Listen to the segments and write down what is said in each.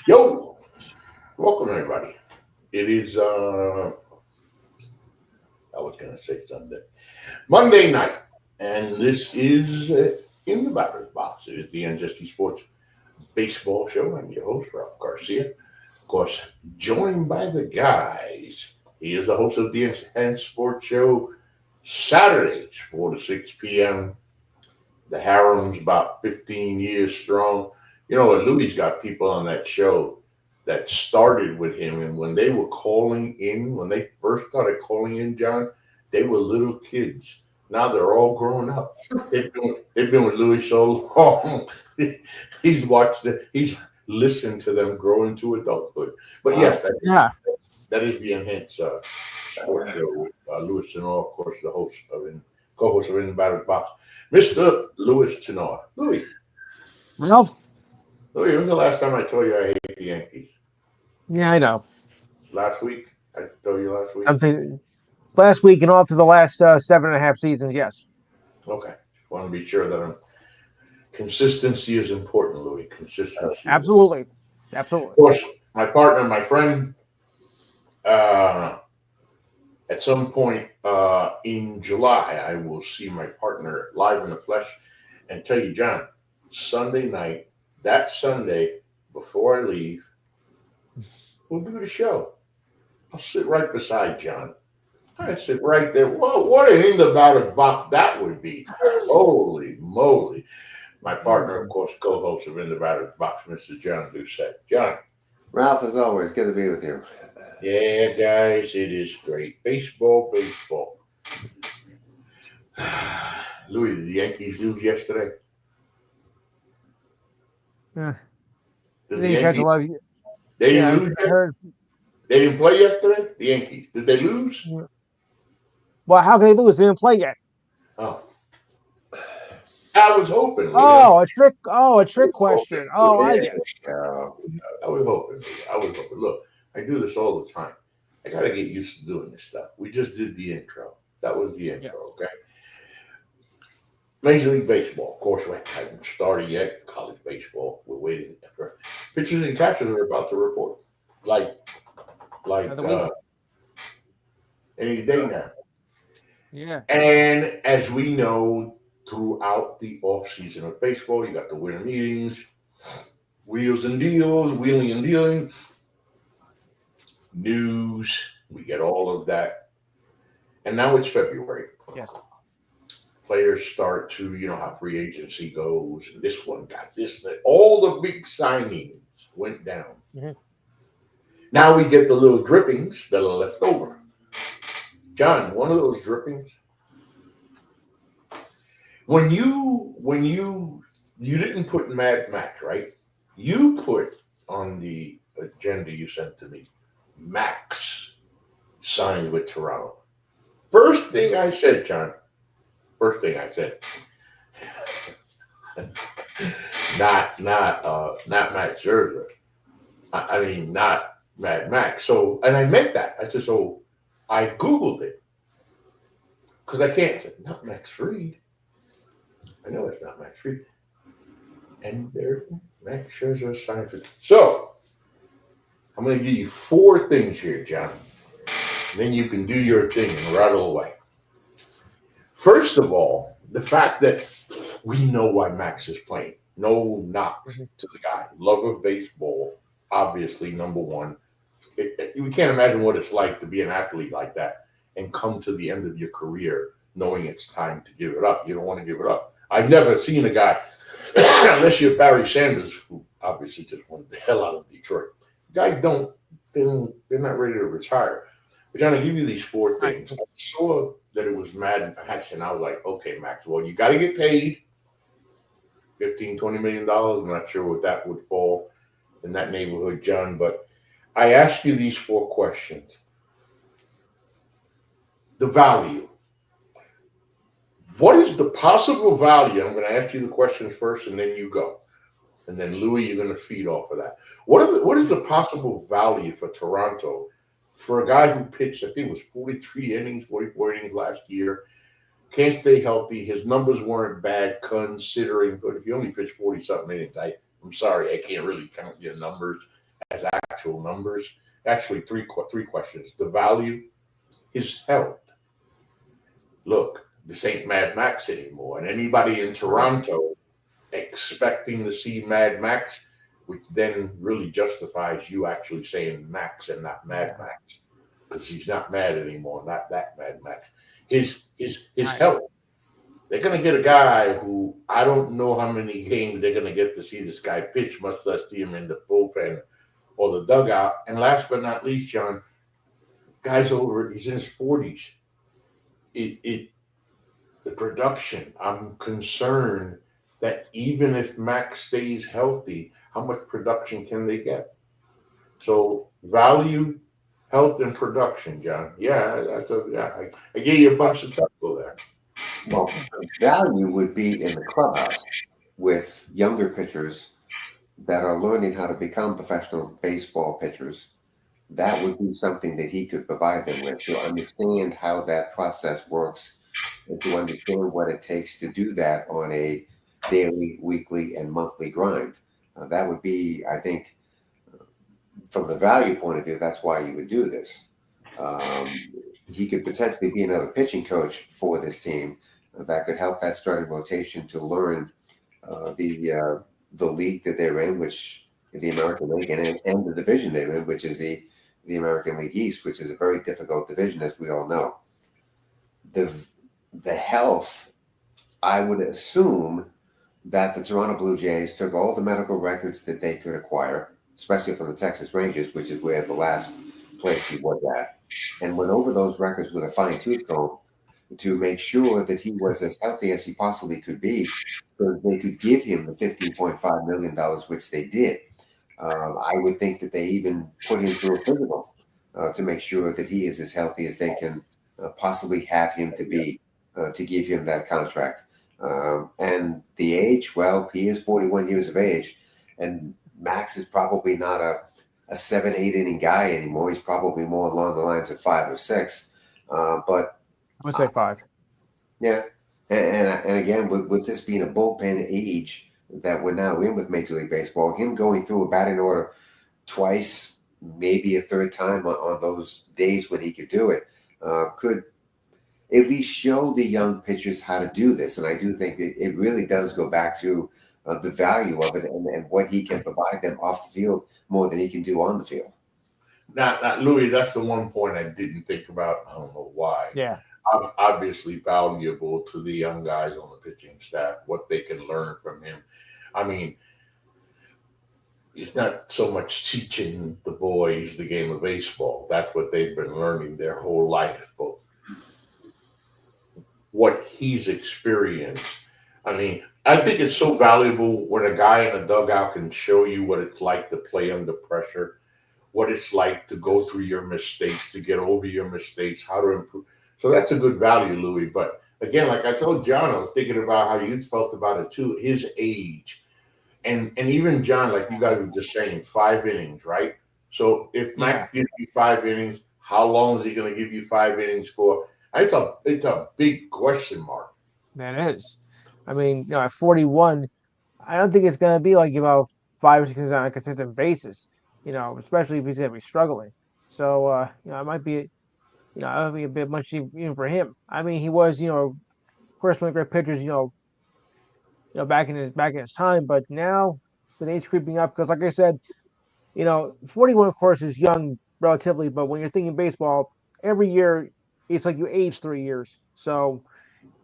Yo, welcome everybody. It is I was gonna say Sunday, Monday night, and this is in the batter's box. It is the NJST Sports Baseball Show. I'm your host, Ralph Garcia. Of course, joined by the guys. He is the host of the Enhanced Sports Show Saturdays, 4 to 6 p.m. The harem's about 15 years strong. You know, Louis got people on that show that started with him, and when they were calling in, when they first started calling in, John, they were little kids. Now they're all grown up. They've been with Louis so long. He's listened to them grow into adulthood. But yes, Yeah. that is the Enhanced Sports Show with Louis Tenor, of course, the host of co-host of In the Batter's Box, Mr. Louis Tenor. Well, Louis, when was the last time I told you I hate the Yankees? yeah, I know. Last week? I told you last week? Something last week and all through the last 7.5 seasons. Yes. Okay. Just want to be sure that consistency is important, Louis. Consistency is important. Absolutely. Of Absolutely. course, my partner, my friend, uh, at some point in July, I will see my partner live in the flesh and tell you, John, Sunday night, that Sunday, before I leave, we'll do the show. I'll sit right beside John. I sit right there. Whoa, what an in the batter's box that would be. Holy moly. My partner, of course, co-host of In the Batter's Box, Mr. John Doucette. John. Ralph, as always, good to be with you. Yeah, guys, it is great. Baseball, baseball. Louis, did the Yankees lose yesterday? Yeah. Did the They catch a Yankees? lot of, They didn't yeah, lose I yet? heard. They didn't play yesterday? The Yankees. Did they lose? Well, how can they lose? They didn't play yet. Oh. I was hoping, Louis. Oh, a trick. Oh, a I was trick hoping. question. Oh, I Yeah. get it. I was hoping. I was hoping. Look, I do this all the time. I got to get used to doing this stuff. We just did the intro. That was the Yeah. intro, okay? Major League Baseball. Of course, we haven't started yet. College baseball. We're waiting for pitchers and catchers are about to report. Like Another week. any day now. Yeah. And as we know, throughout the off season of baseball, you got the winter meetings, wheels and deals, wheeling and dealing, news. We get all of that. And now it's February. Yes. Players start to, you know how free agency goes. And this one got this, that. All the big signings went down. Mhm. Now we get the little drippings that are left over. John, one of those drippings, when you didn't put Mad Max, right? You put on the agenda you sent to me, Max signed with Toronto. First thing I said, John. First thing I said. not Max Scherzer. I mean not Mad Max. So and I meant that. I said so. I googled it because I can't say not Max Fried. I know it's not Max Fried. And there, Max Scherzer signed for. So I'm going to give you four things here, John. And then you can do your thing and rattle away. First of all, the fact that we know why Max is playing. No knock Mhm. to the guy. Love of baseball, obviously, number one. We can't imagine what it's like to be an athlete like that and come to the end of your career knowing it's time to give it up. You don't want to give it up. I've never seen a guy, unless you're Barry Sanders, who obviously just wanted the hell out of Detroit. Guys they're not ready to retire. But John, I give you these four Right. things. I saw that it was Mad Max, and I was like, okay, Max, well, you got to get paid $15, $20 million. I'm not sure what that would fall in that neighborhood, John, but I ask you these four questions. The value. What is the possible value? I'm going to ask you the questions first, and then you go. And then Louis, you're going to feed off of that. What is the possible value for Toronto for a guy who pitched, I think it was 43 innings, 44 innings last year, can't stay healthy. His numbers weren't bad considering, but if you only pitch 40 something innings, I'm sorry, I can't really count your numbers as actual numbers. Actually, three questions. The value, his health. Look, this ain't Mad Max anymore, and anybody in Toronto expecting to see Mad Max, which then really justifies you actually saying Max and not Mad Max, because he's not mad anymore, not that Mad Max. His health. They're gonna get a guy who I don't know how many games they're gonna get to see this guy pitch, much less see him in the bullpen or the dugout. And last but not least, John, guy's over. He's in his 40s. The production. I'm concerned that even if Max stays healthy, how much production can they get? So value, health, and production, John. Yeah, I gave you a bunch of stuff there. Well, value would be in the clubhouse with younger pitchers that are learning how to become professional baseball pitchers. That would be something that he could provide them with, to understand how that process works and to understand what it takes to do that on a daily, weekly, and monthly grind. That would be, I think, from the value point of view, that's why you would do this. He could potentially be another pitching coach for this team that could help that starting rotation to learn the league that they're in, which the American League, and the division they're in, which is the American League East, which is a very difficult division, as we all know. The health, I would assume that the Toronto Blue Jays took all the medical records that they could acquire, especially from the Texas Rangers, which is where the last place he was at, and went over those records with a fine-tooth comb to make sure that he was as healthy as he possibly could be, so they could give him the $15.5 million, which they did. I would think that they even put him through a physical to make sure that he is as healthy as they can possibly have him to be, to give him that contract. And the age, well, he is 41 years of age, and Max is probably not a 7-8 inning guy anymore. He's probably more along the lines of 5 or 6. But I would say 5. Yeah, and again, with this being a bullpen age that we're now in with Major League Baseball, him going through a batting order twice, maybe a third time on those days when he could do it, could at least show the young pitchers how to do this. And I do think it really does go back to the value of it and what he can provide them off the field more than he can do on the field. Now, Louis, that's the one point I didn't think about. I don't know why. Yeah. Obviously valuable to the young guys on the pitching staff, what they can learn from him. I mean, it's not so much teaching the boys the game of baseball. That's what they've been learning their whole life. But what he's experienced, I mean, I think it's so valuable when a guy in a dugout can show you what it's like to play under pressure, what it's like to go through your mistakes, to get over your mistakes, how to improve. So that's a good value, Louis. But again, like I told John, I was thinking about how you felt about it too, his age. And even John, like you guys were just saying, 5 innings, right? So if Max gives you 5 innings, how long is he going to give you 5 innings for? It's a big question mark. That is. I mean, at 41, I don't think it's going to be like 5 or 6 innings on a consistent basis. Especially if he's going to be struggling. So it might be. It might be a bit much even for him. I mean, he was, of course, one of the great pitchers, back in his time. But now, with age creeping up, because like I said, 41, of course, is young relatively. But when you're thinking baseball, every year it's like you age 3 years. So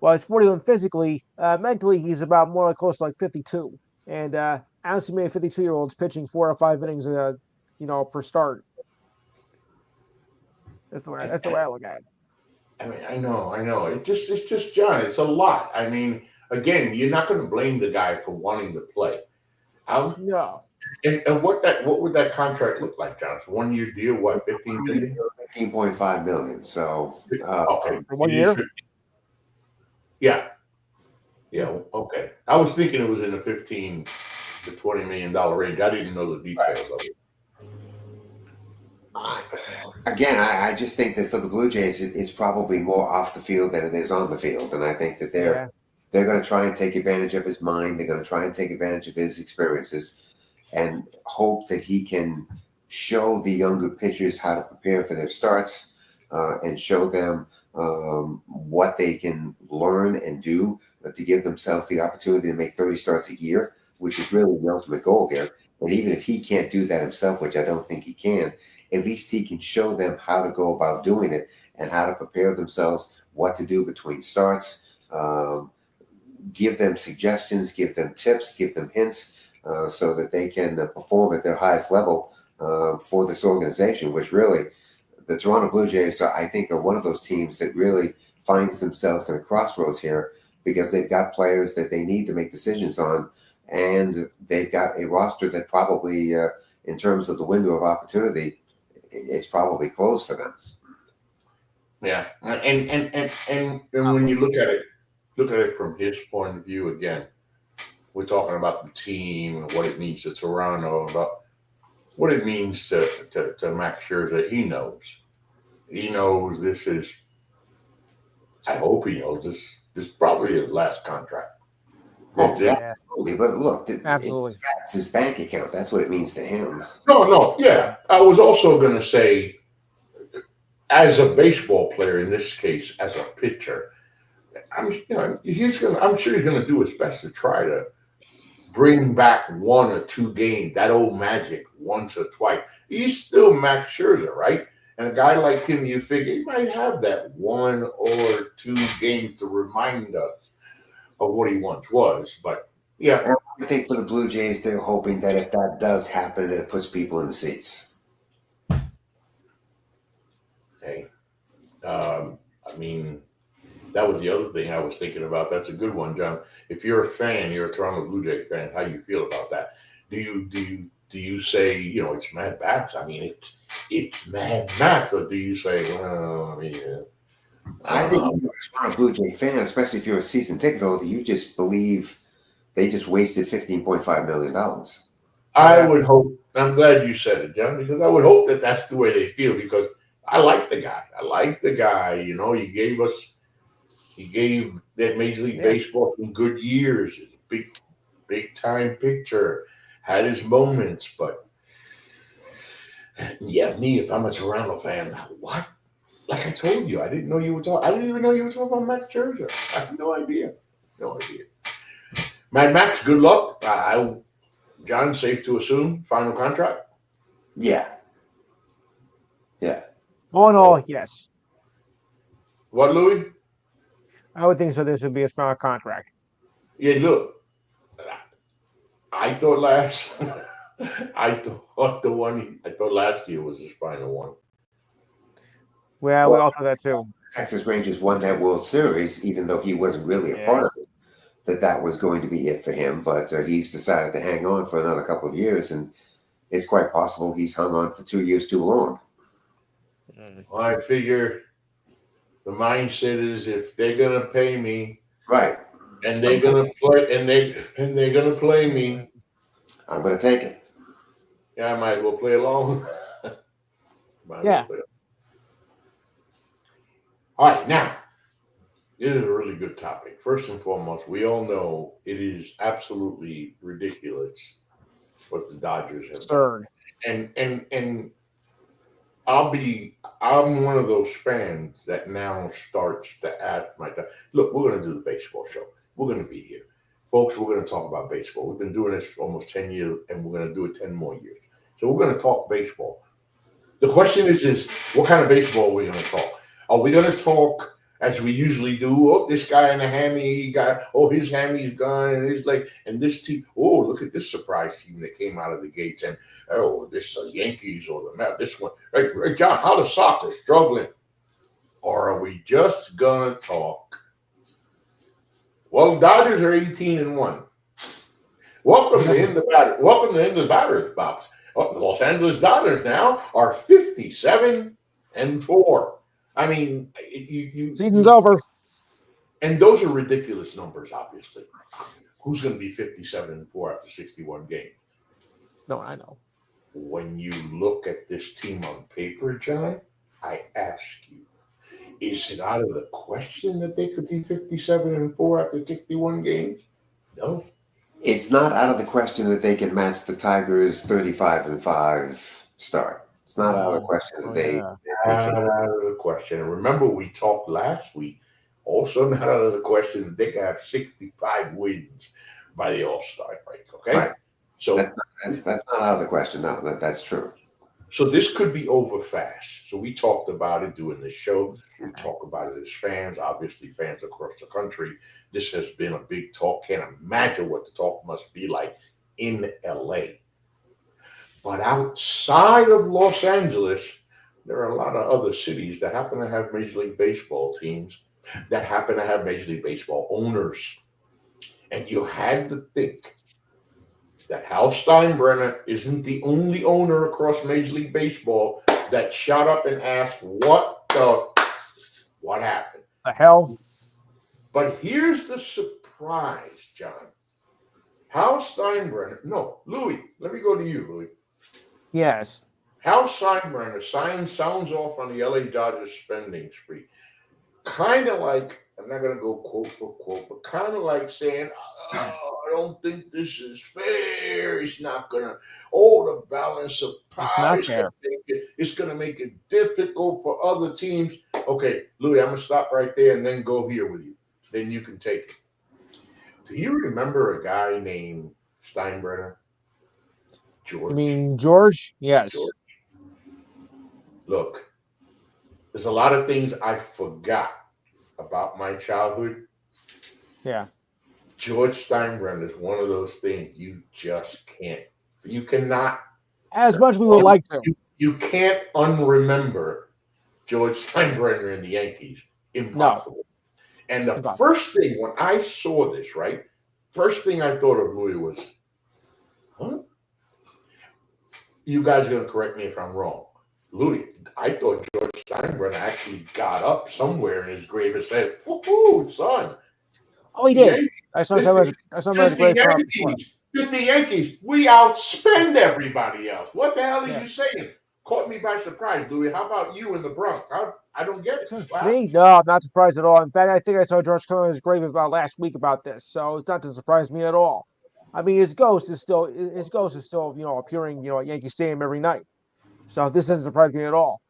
while he's 41 physically, mentally he's about more like close to like 52. And I don't see many 52-year-olds pitching 4 or 5 innings, per start. That's the way I look at it. I mean, I know. It's just John. It's a lot. I mean, again, you're not going to blame the guy for wanting to play. No. And what would that contract look like, John? It's a 1-year deal. What, 15 million? $15.5 million. So okay, for 1 year. Yeah. Okay. I was thinking it was in the $15 to $20 million range. I didn't know the details of it. Again, I just think that for the Blue Jays, it's probably more off the field than it is on the field, and I think that they're going to try and take advantage of his mind. They're going to try and take advantage of his experiences, and hope that he can show the younger pitchers how to prepare for their starts, and show them what they can learn and do to give themselves the opportunity to make 30 starts a year, which is really the ultimate goal here. And even if he can't do that himself, which I don't think he can, at least he can show them how to go about doing it and how to prepare themselves, what to do between starts, give them suggestions, give them tips, give them hints, so that they can perform at their highest level for this organization, which really the Toronto Blue Jays, I think, are one of those teams that really finds themselves in a crossroads here because they've got players that they need to make decisions on, and they've got a roster that probably, in terms of the window of opportunity, it's probably closed for them. Yeah, and when you look at it from his point of view again, we're talking about the team and what it means to Toronto, about what it means to Max Scherzer. He knows this is. I hope he knows this. This is probably his last contract. Oh, Yeah. absolutely. But look, Absolutely. it's his bank account. That's what it means to him. No, yeah. I was also going to say, as a baseball player, in this case, as a pitcher, I'm sure he's gonna do his best to try to bring back 1 or 2 games, that old magic once or twice. He's still Max Scherzer, right? And a guy like him, you figure he might have that 1 or 2 games to remind us of what he once was. But yeah, And I think for the Blue Jays, they're hoping that if that does happen, that it puts people in the seats. hey, I mean, that was the other thing I was thinking about. That's a good one, John. If you're a fan, you're a Toronto Blue Jays fan. How do you feel about that? Do you say it's Mad Max? I mean, it's Mad Max, or do you say, well, I mean, I think if you're a Toronto Blue Jay fan, especially if you're a season ticket holder, you just believe they just wasted $15.5 million. I would hope. I'm glad you said it, John, because I would hope that that's the way they feel. Because I like the guy. He gave that Major League Baseball some good years. He's a big time pitcher. Had his moments, but yeah, me, if I'm a Toronto fan, what? Like I told you, I didn't even know you were talking about Max Scherzer. I have no idea. No idea. Mad Max, good luck. John, safe to assume, final contract? Yeah. All in all, yes. What, Louis? I would think so. This would be a final contract. Yeah, look, I thought last last year was his final one. Well, we all thought that too. Texas Rangers won that World Series, even though he wasn't really a part of it. That was going to be it for him, but he's decided to hang on for another couple of years, and it's quite possible he's hung on for 2 years too long. Well, I figure the mindset is if they're gonna pay me, right, and they're gonna play, and they're gonna play me, I'm going to take it. Yeah, I might as well play along. Yeah. All right, now this is a really good topic. First and foremost, we all know it is absolutely ridiculous what the Dodgers have done. And I'm one of those fans that now starts to ask look, we're going to do the baseball show. We're going to be here. Folks, we're going to talk about baseball. We've been doing this for almost 10 years, and we're going to do it 10 more years. So we're going to talk baseball. The question is what kind of baseball are we going to talk? Are we going to talk as we usually do? Oh, this guy in a hammy, his hammy's gone, and his leg, and this team. Oh, look at this surprise team that came out of the gates, and this Yankees or the Mets. This one, right, John. How the Sox are struggling, or are we just gonna talk? Well, Dodgers are 18-1. Welcome to In the Batter's Box. The Los Angeles Dodgers now are 57-4. I mean, Season's over. And those are ridiculous numbers, obviously. Who's going to be 57-4 after 61 games? No, I know. When you look at this team on paper, John, I ask you, is it out of the question that they could be 57-4 after 61 games? No. It's not out of the question that they can match the Tigers' 35-5 start. It's not out of the question that they take Not out of the question. And remember, we talked last week, also not out of the question that they can have 65 wins by the All-Star break, okay? Right. So that's not out of the question. No, that's true. So this could be over fast. So we talked about it doing this show. We talk about it as fans, obviously fans across the country. This has been a big talk. Can't imagine what the talk must be like in LA. But outside of Los Angeles, there are a lot of other cities that happen to have Major League Baseball teams, that happen to have Major League Baseball owners. And you had to think that Hal Steinbrenner isn't the only owner across Major League Baseball that shot up and asked, what happened? The hell? But here's the surprise, John. Hal Steinbrenner, no, Louis, let me go to you, Louis. Yes. Hal Steinbrenner sounds off on the LA Dodgers spending spree. Kind of like, I'm not going to go quote for quote, but kind of like saying, oh, I don't think this is fair. It's not going to, the balance of power. It's going to make it difficult for other teams. Okay, Louis, I'm going to stop right there and then go here with you. Then you can take it. Do you remember a guy named Steinbrenner? George. You mean George? Yes. George. Look, there's a lot of things I forgot about my childhood. Yeah. George Steinbrenner is one of those things you just can't. You cannot. As much as we would like to. You can't unremember George Steinbrenner in the Yankees. Impossible. No. And the first thing, when I saw this, right, first thing I thought of Louis was, huh? You guys are going to correct me if I'm wrong. Louis, I thought George Steinbrenner actually got up somewhere in his grave and said, "Woo, son." Oh, he did. I saw the Yankees. Just the Yankees. We outspend everybody else. What the hell are you saying? Caught me by surprise, Louis. How about you in the Bronx? I don't get it. Wow. Me? No, I'm not surprised at all. In fact, I think I saw George come in his grave about last week about this, so it's not to surprise me at all. I mean, his ghost is still, appearing, at Yankee Stadium every night. So this doesn't surprise me at all.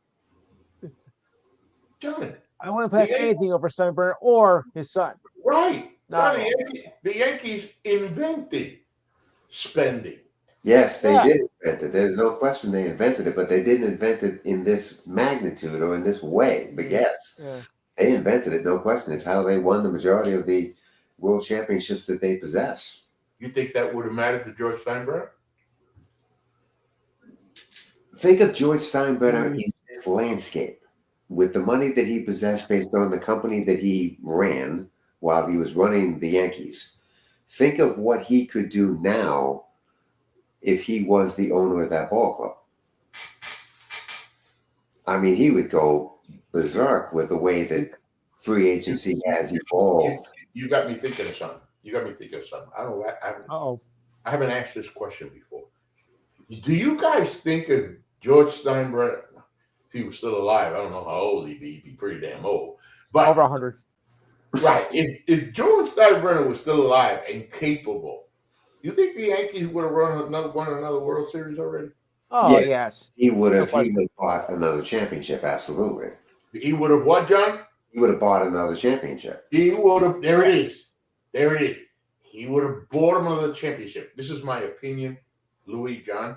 John, I wouldn't pass anything over Steinbrenner or his son. Right. John, the Yankees invented spending. Yes, they did invent it. There's no question they invented it, but they didn't invent it in this magnitude or in this way. But yes, they invented it, no question. It's how they won the majority of the world championships that they possess. You think that would have mattered to George Steinbrenner? Think of George Steinbrenner in this landscape with the money that he possessed based on the company that he ran while he was running the Yankees. Think of what he could do now if he was the owner of that ball club. I mean, he would go berserk with the way that free agency has evolved. You got me thinking of something. I haven't asked this question before. Do you guys think of George Steinbrenner, if he was still alive, I don't know how old he'd be pretty damn old. But over 100. Right. If George Steinbrenner was still alive and capable, you think the Yankees would have won another World Series already? Oh, yes. He would have bought another championship, absolutely. He would have what, John? He would have bought another championship. He would have. There it is. He would have bought another championship. This is my opinion, Louis, John.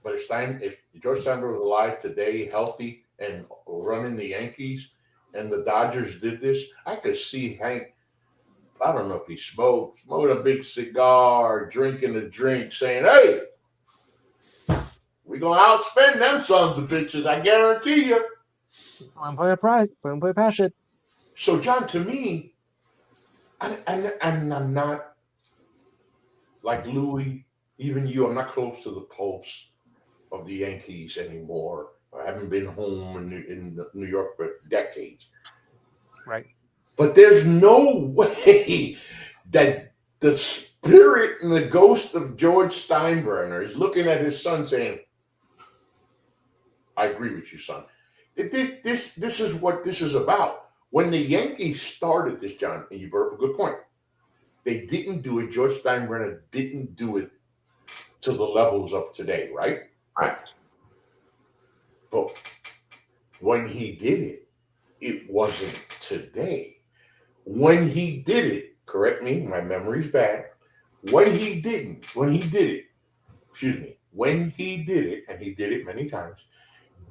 But if George Steinbrenner was alive today, healthy, and running the Yankees, and the Dodgers did this, I could see Hank, I don't know if he smoked a big cigar, drinking a drink, saying, "Hey, we're going to outspend them sons of bitches, I guarantee you." I'm putting past it. So, John, to me, and I'm not like Louis, even you, I'm not close to the pulse of the Yankees anymore. I haven't been home in New York for decades. Right. But there's no way that the spirit and the ghost of George Steinbrenner is looking at his son saying, "I agree with you, son." This is what this is about. When the Yankees started this, John, and you brought up a good point, they didn't do it. George Steinbrenner didn't do it to the levels of today, right? Right. But when he did it, it wasn't today. When he did it, correct me, my memory's bad. When he did it, excuse me, when he did it, and he did it many times,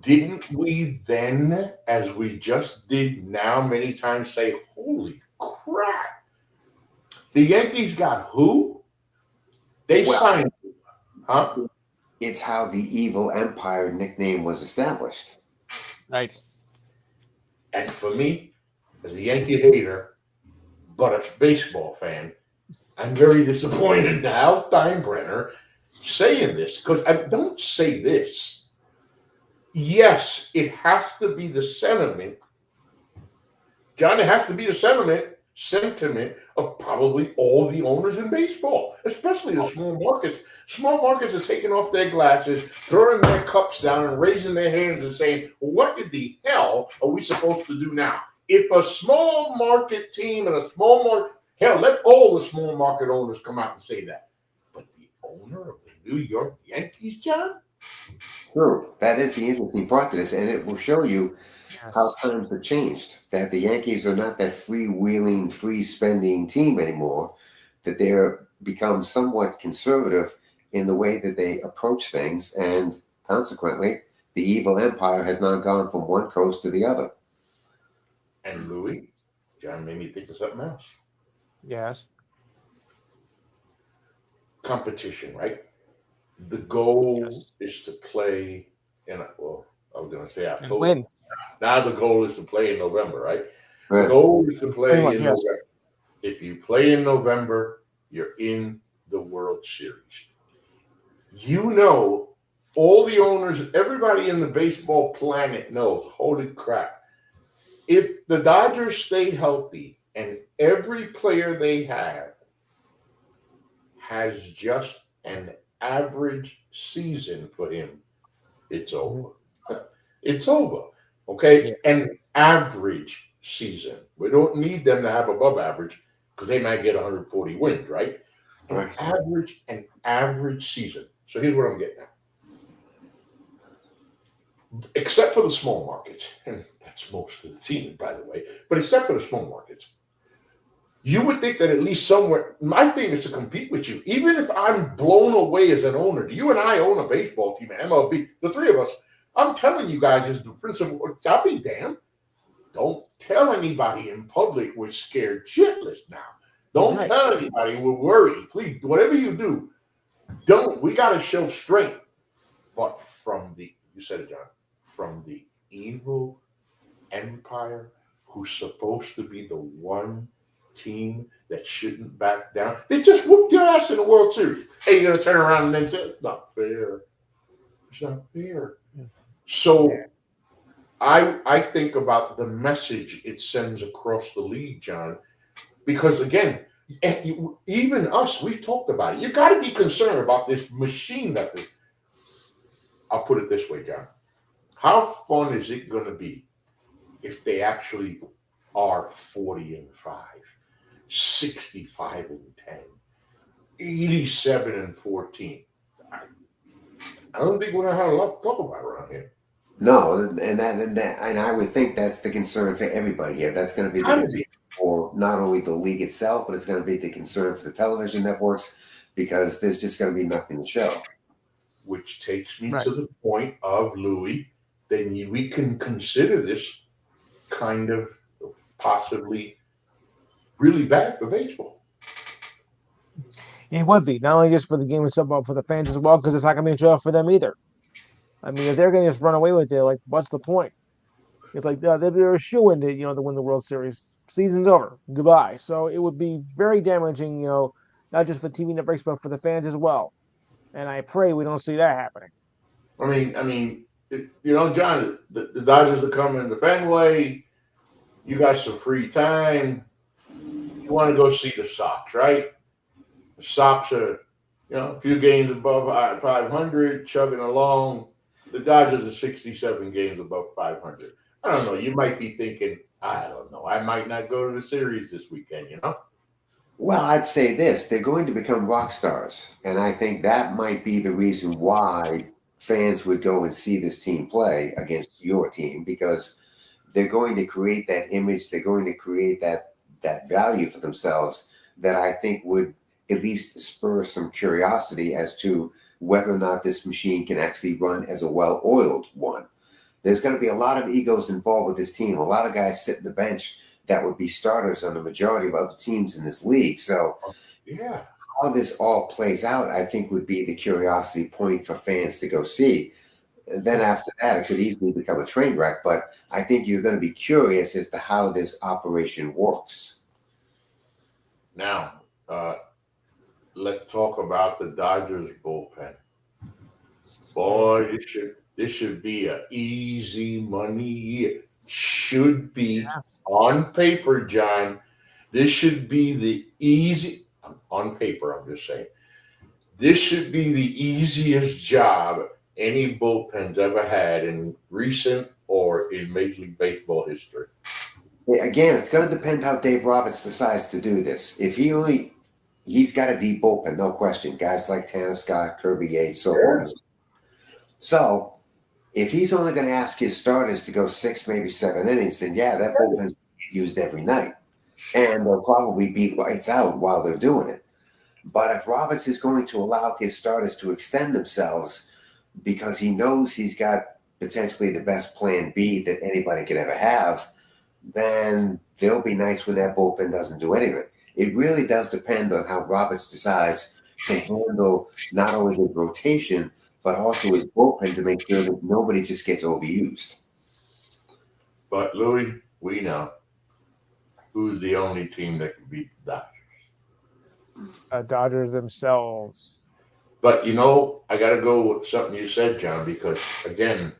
didn't we then, as we just did now many times, say, holy crap, the Yankees got who? They Well, signed, huh? it's how the evil empire nickname was established. Right. And for me, as a Yankee hater, but a baseball fan, I'm very disappointed in Hal Steinbrenner saying this because I don't say this. Yes, it has to be the sentiment, John. It has to be the sentiment of probably all the owners in baseball, especially the small markets. Small markets are taking off their glasses, throwing their cups down, and raising their hands and saying, "What in the hell are we supposed to do now?" If a small market team and a small market, hell, let all the small market owners come out and say that. But the owner of the New York Yankees, John? True. That is the interesting part to this, and it will show you how Yes. times have changed. That the Yankees are not that freewheeling, free spending team anymore. That they're become somewhat conservative in the way that they approach things, and consequently, the evil empire has now gone from one coast to the other. And Louis, John made me think of something else. Yes. Competition, right? The goal Yes. is to play in, well, I was going to say And October. win. Now the goal is to play in November, right? The Right. goal is to Pretty play much. in Yes. November. If you play in November, you're in the World Series. You know, all the owners, everybody in the baseball planet knows, holy crap, if the Dodgers stay healthy and every player they have has just an average season for him, it's Mhm. over. It's over. Yeah. Okay? An average season. We don't need them to have above average because they might get 140 wins, right? Right. An average season. So here's what I'm getting at. Except for the small markets, and that's most of the team, by the way, but except for the small markets, you would think that at least somewhere, my thing is to compete with you. Even if I'm blown away as an owner, you and I own a baseball team at MLB, the three of us. I'm telling you guys, is the principle. I'll be damned. Don't tell anybody in public we're scared shitless now. Don't Right. tell anybody we're worried. Please, whatever you do, don't. We got to show strength. But from the, you said it, John, from the evil empire who's supposed to be the one team that shouldn't back down. They just whooped your ass in the World Series. Hey, you're gonna turn around and then say it's not fair. It's not fair. So I think about the message it sends across the league, John, because again, even us, we've talked about it. You got to be concerned about this machine that they, I'll put it this way, John. How fun is it going to be if they actually are 40 and 5, 65 and 10, 87 and 14? I don't think we're going to have a lot to talk about around here. No, and I would think that's the concern for everybody here. That's going to be the Gotta concern be. for not only the league itself, but it's going to be the concern for the television networks because there's just going to be nothing to show. Which takes me Right. to the point of Louis. Then we can consider this kind of possibly really bad for baseball. It would be not only just for the game itself, but for the fans as well, because it's not going to be a show for them either. I mean, if they're going to just run away with it, like, what's the point? It's like they're a shoe in to to win the World Series. Season's over. Goodbye. So it would be very damaging, not just for TV networks, but for the fans as well. And I pray we don't see that happening. John, the Dodgers are coming to Fenway. You got some free time. You want to go see the Sox, right? The Sox are, a few games above 500, chugging along. The Dodgers are 67 games above 500. I don't know. You might be thinking, I don't know. I might not go to the series this weekend. Well, I'd say this: they're going to become rock stars, and I think that might be the reason why fans would go and see this team play against your team because they're going to create that image. They're going to create that value for themselves that I think would at least spur some curiosity as to whether or not this machine can actually run as a well-oiled one. There's going to be a lot of egos involved with this team. A lot of guys sit in the bench that would be starters on the majority of other teams in this league. So Yeah. how this all plays out, I think, would be the curiosity point for fans to go see. And then after that, it could easily become a train wreck. But I think you're going to be curious as to how this operation works. Now, let's talk about the Dodgers bullpen. Boy, this should be an easy money year. Should be on paper, John. This should be the easy on paper. I'm just saying. This should be the easiest job any bullpen's ever had in recent or in Major League Baseball history. Again, it's going to depend how Dave Roberts decides to do this. If he's got a deep bullpen, no question. Guys like Tanner Scott, Kirby Yates, so forth. So if he's only going to ask his starters to go 6, maybe 7 innings, then yeah, that bullpen's used every night. And they'll probably be lights out while they're doing it. But if Roberts is going to allow his starters to extend themselves because he knows he's got potentially the best plan B that anybody could ever have, then there'll be nights when that bullpen doesn't do anything. It really does depend on how Roberts decides to handle not only his rotation, but also his bullpen to make sure that nobody just gets overused. But Louis, we know who's the only team that can beat the Dodgers. Dodgers themselves. But I got to go with something you said, John, because again,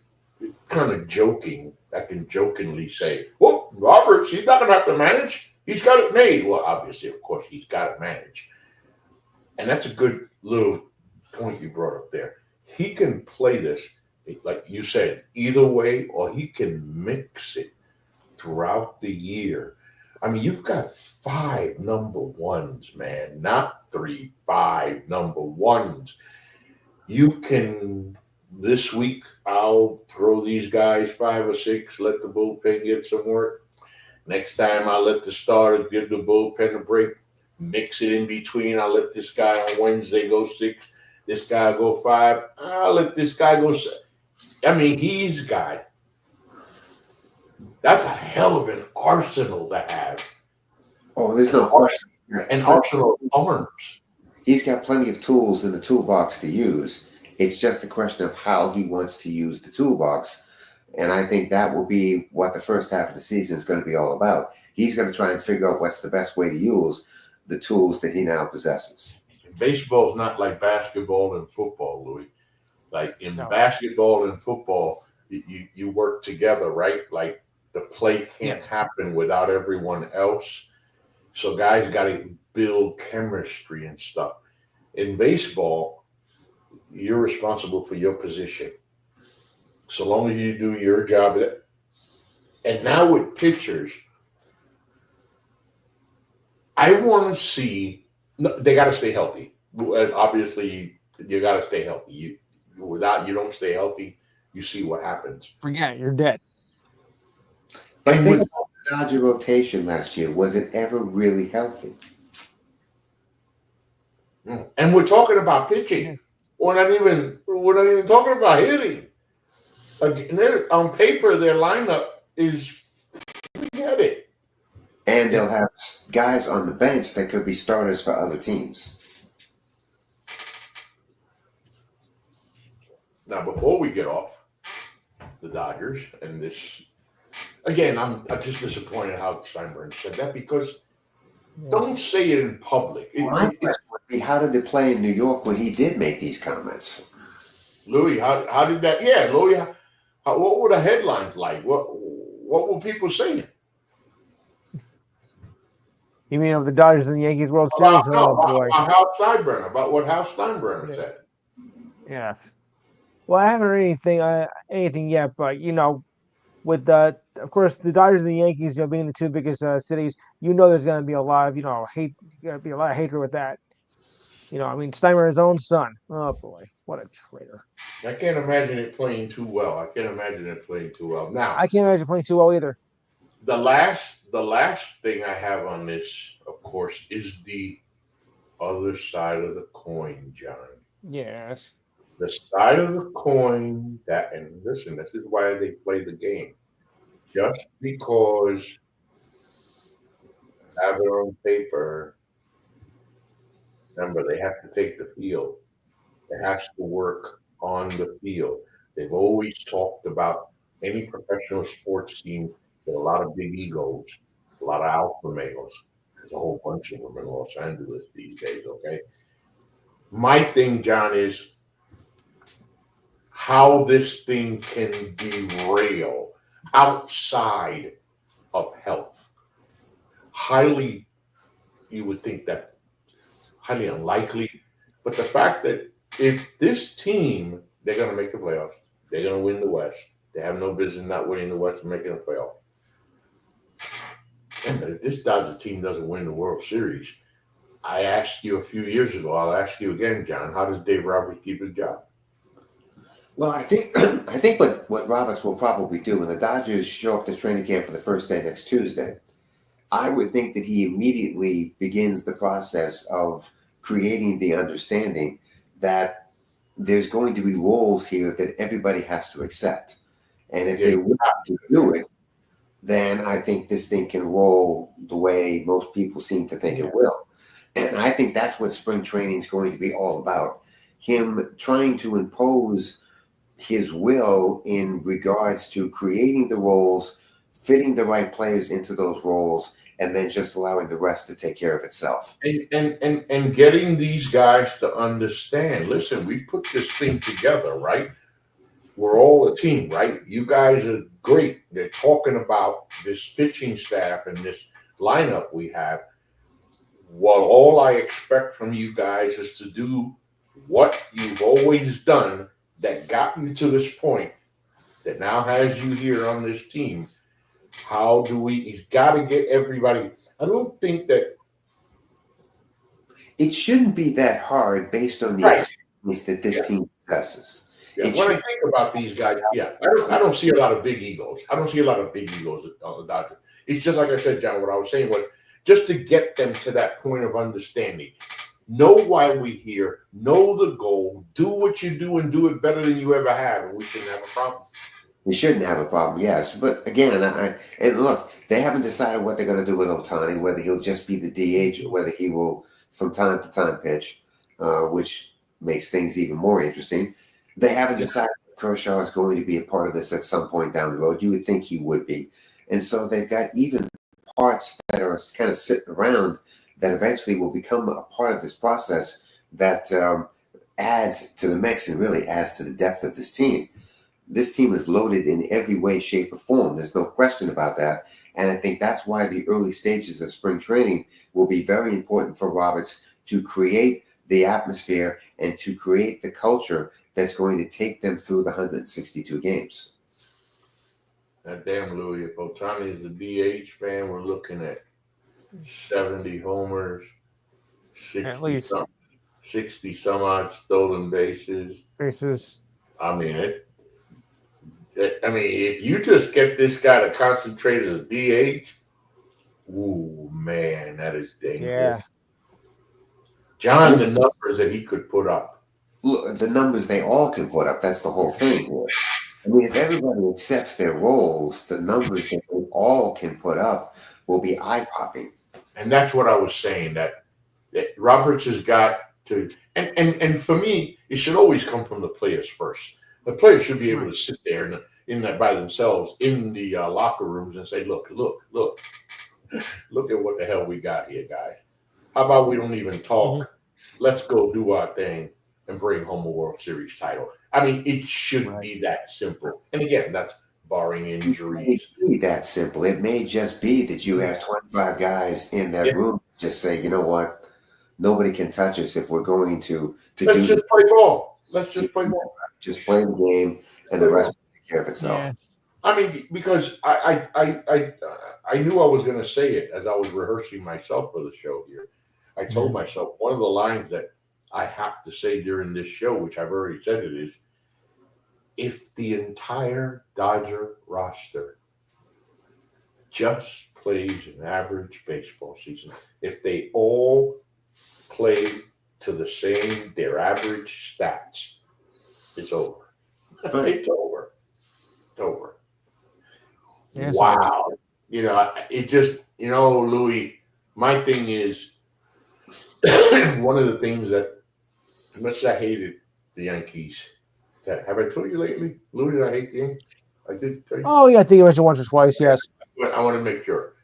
kind of joking. I can jokingly say, "Well, Roberts, he's not going to have to manage. He's got it made." Well, obviously, of course, he's got it managed, and that's a good little point you brought up there. He can play this, like you said, either way, or he can mix it throughout the year. I mean, you've got 5 number ones, man, not 3, 5 number ones. You can, this week, I'll throw these guys 5 or 6, let the bullpen get some work. Next time, I'll let the starters give the bullpen a break, mix it in between. I'll let this guy on Wednesday go 6, this guy go 5. I'll let this guy go 7. I mean, that's a hell of an arsenal to have. Oh, there's no question. An arsenal of arms. He's got plenty of tools in the toolbox to use. It's just a question of how he wants to use the toolbox. And I think that will be what the first half of the season is going to be all about. He's going to try and figure out what's the best way to use the tools that he now possesses. Baseball's not like basketball and football, Louis. Like in basketball and football, you work together, right? Like the play can't happen without everyone else. So guys got to build chemistry and stuff. In baseball, you're responsible for your position. So long as you do your job. And now with pitchers, I want to see, they got to stay healthy. Obviously, you got to stay healthy. You don't stay healthy, you see what happens. Forget it, you're dead. But think about the Dodger rotation last year. Was it ever really healthy? And we're talking about pitching. We're not even talking about hitting. Again, on paper, their lineup is, forget it. And they'll have guys on the bench that could be starters for other teams. Now, before we get off the Dodgers and this, again, I'm just disappointed how Steinbrenner said that because don't say it in public. My question would be, how did they play in New York when he did make these comments? Louis, how did that? Yeah, Louis, what were the headlines like? What were people saying? You mean of the Dodgers and the Yankees World Series? About Hal Steinbrenner, about what Hal Steinbrenner said. Yeah. Well, I haven't heard anything yet, but with of course, the Dodgers and the Yankees, being the 2 biggest cities, there's going to be a lot of hate. Going to be a lot of hatred with that. I mean, Steinbrenner's own son. Oh boy. What a traitor! I can't imagine it playing too well. Now, I can't imagine playing too well either. the last thing I have on this, of course, is the other side of the coin, John. Yes. The side of the coin that, and listen, this is why they play the game. Just because they have their own paper, remember they have to take the field. It has to work on the field. They've always talked about any professional sports team with a lot of big egos, a lot of alpha males. There's a whole bunch of them in Los Angeles these days, okay? My thing, John, is how this thing can derail outside of health. Highly, you would think that highly unlikely, but the fact that if this team, they're going to make the playoffs, they're going to win the West. They have no business not winning the West and making a playoff. And if this Dodger team doesn't win the World Series, I asked you a few years ago, I'll ask you again, John, how does Dave Roberts keep his job? Well, I think what Roberts will probably do when the Dodgers show up to training camp for the first day next Tuesday, I would think that he immediately begins the process of creating the understanding that there's going to be roles here that everybody has to accept. And if they're willing to do it, then I think this thing can roll the way most people seem to think it will. And I think that's what spring training is going to be all about. Him trying to impose his will in regards to creating the roles, fitting the right players into those roles, and then just allowing the rest to take care of itself. And getting these guys to understand, listen, we put this thing together, right? We're all a team, right? You guys are great. They're talking about this pitching staff and this lineup we have. Well, all I expect from you guys is to do what you've always done that got you to this point that now has you here on this team. How do we? He's got to get everybody. I don't think that it shouldn't be that hard based on the experience that this team possesses. Yeah, when I think about these guys, I don't see a lot of big egos. I don't see a lot of big egos on the Dodgers. It's just like I said, John. What I was saying was just to get them to that point of understanding. Know why we're here. Know the goal. Do what you do and do it better than you ever have, and we shouldn't have a problem. We shouldn't have a problem, yes. But again, and look, they haven't decided what they're going to do with Ohtani, whether he'll just be the DH or whether he will, from time to time, pitch, which makes things even more interesting. They haven't decided if Kershaw is going to be a part of this at some point down the road. You would think he would be. And so they've got even parts that are kind of sitting around that eventually will become a part of this process that adds to the mix and really adds to the depth of this team. This team is loaded in every way, shape, or form. There's no question about that. And I think that's why the early stages of spring training will be very important for Roberts to create the atmosphere and to create the culture that's going to take them through the 162 games. That damn Louis, if Ohtani is a DH fan, we're looking at 70 homers, 60 some odd stolen bases. I mean, if you just get this guy to concentrate as a DH, ooh, man, that is dangerous. Yeah. John, the numbers that he could put up. Look, the numbers they all can put up, that's the whole thing here. I mean, if everybody accepts their roles, the numbers that they all can put up will be eye-popping. And that's what I was saying, that Roberts has got to, and for me, it should always come from the players first. The players should be able to sit there in that by themselves in the locker rooms and say, look at what the hell we got here, guys. How about we don't even talk? Mm-hmm. Let's go do our thing and bring home a World Series title. I mean, it should be that simple. And again, that's barring injuries. It may be that simple. It may just be that you have 25 guys in that room just say, you know what, nobody can touch us if we're going to Let's just play ball. Let's just play ball. Just play the game, and the rest will take care of itself. Yeah. I mean, because I knew I was going to say it as I was rehearsing myself for the show here. I told myself one of the lines that I have to say during this show, which I've already said it is, if the entire Dodger roster just plays an average baseball season, if they all play to their average stats, it's over. It's over. It's over. Yeah, it's over. Wow. It just, Louis, my thing is one of the things that, as much as I hated the Yankees, have I told you lately, Louis, that I hate the Yankees? I did tell you. Oh yeah, I think you mentioned once or twice. Yes. But I want to make sure.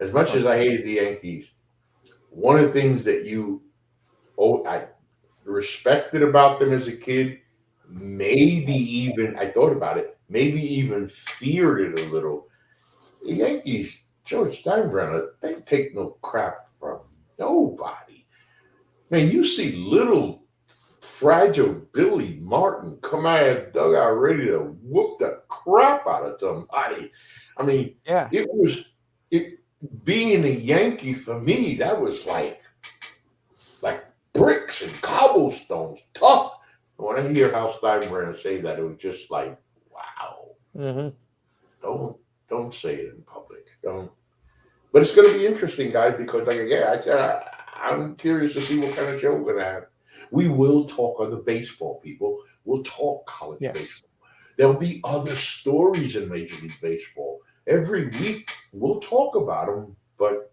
As much as I hated the Yankees, one of the things that I respected about them as a kid, maybe even, I thought about it, maybe even feared it a little. The Yankees, George Steinbrenner, they take no crap from nobody. Man, you see little fragile Billy Martin come out of the dugout ready to whoop the crap out of somebody. I mean, Yeah. it being a Yankee for me, that was like bricks and cobblestones, tough. When I hear Hal Steinbrenner say that, it was just like, wow. Mm-hmm. Don't say it in public. Don't. But it's going to be interesting, guys, because I'm curious to see what kind of show we're going to have. We will talk other baseball, people. We'll talk college baseball. There'll be other stories in Major League Baseball. Every week, we'll talk about them, but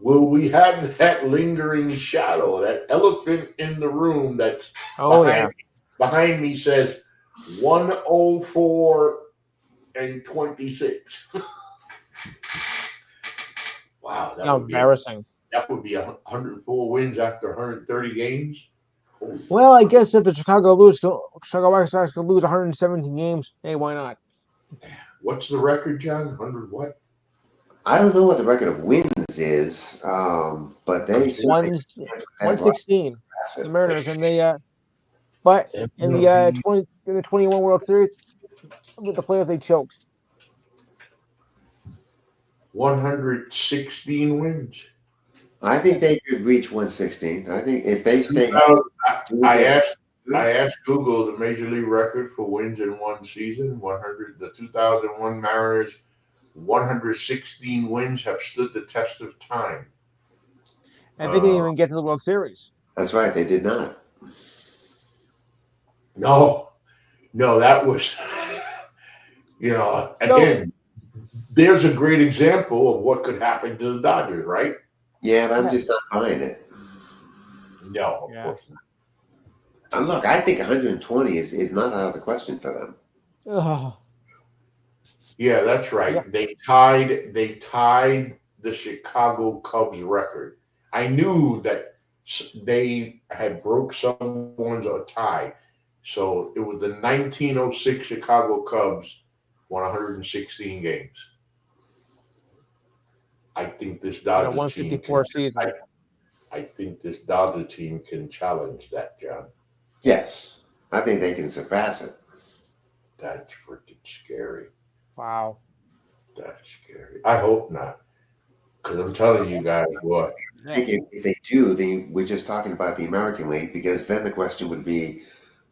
will we have that lingering shadow, that elephant in the room that's behind me says 104-26? Wow, that would embarrassing. That would be 104 wins after 130 games. Well, I guess if the Chicago White Sox could lose 117 games, hey, why not? What's the record, John? 100 what? I don't know what the record of wins is, but they 116. The Mariners, and they but in the 21 World Series with the players they choked. 116 wins. I think they could reach 116. I think if they stay. I asked Google the Major League record for wins in one season. 100. The 2001 Mariners 116 wins have stood the test of time. And they didn't even get to the World Series. That's right. They did not. No, that was, again, there's a great example of what could happen to the Dodgers, right? Yeah, but I'm just not buying it. No, of course not. And look, I think 120 is not out of the question for them. Oh. Yeah, that's right. Yeah. They tied the Chicago Cubs record. I knew that they had broke someone's tie. So it was the 1906 Chicago Cubs won 116 games. I think this Dodger 154 season. I think this Dodger team can challenge that, John. Yes, I think they can surpass it. That's freaking scary. Wow. That's scary. I hope not. Because I'm telling you guys what. I think if they do, then we're just talking about the American League, because then the question would be,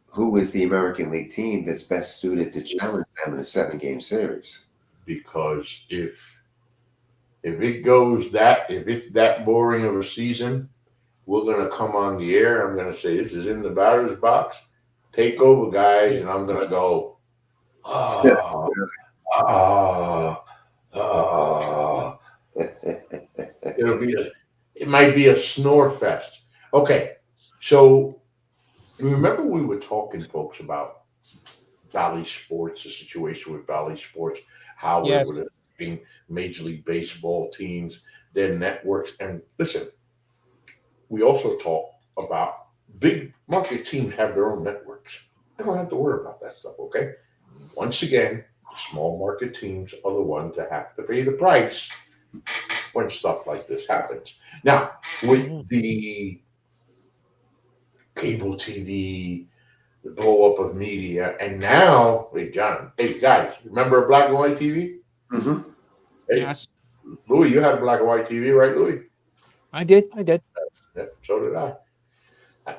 who is the American League team that's best suited to challenge them in a 7-game series? Because if it's that boring of a season, we're gonna come on the air. I'm gonna say this is in the batter's box. Take over, guys, and I'm gonna go. It might be a snore fest. Okay, so remember we were talking, folks, about Valley Sports, the situation with Valley Sports, how it would have been Major League Baseball teams, their networks, and listen, we also talk about big market teams have their own networks. They don't have to worry about that stuff, okay? Once again, the small market teams are the ones that have to pay the price when stuff like this happens. Now, with the cable TV, the blow up of media, and now, hey guys, remember a black and white TV? Mm-hmm. Hey, yes. Louis, you had a black and white TV, right, Louis? I did. Yeah, so did I.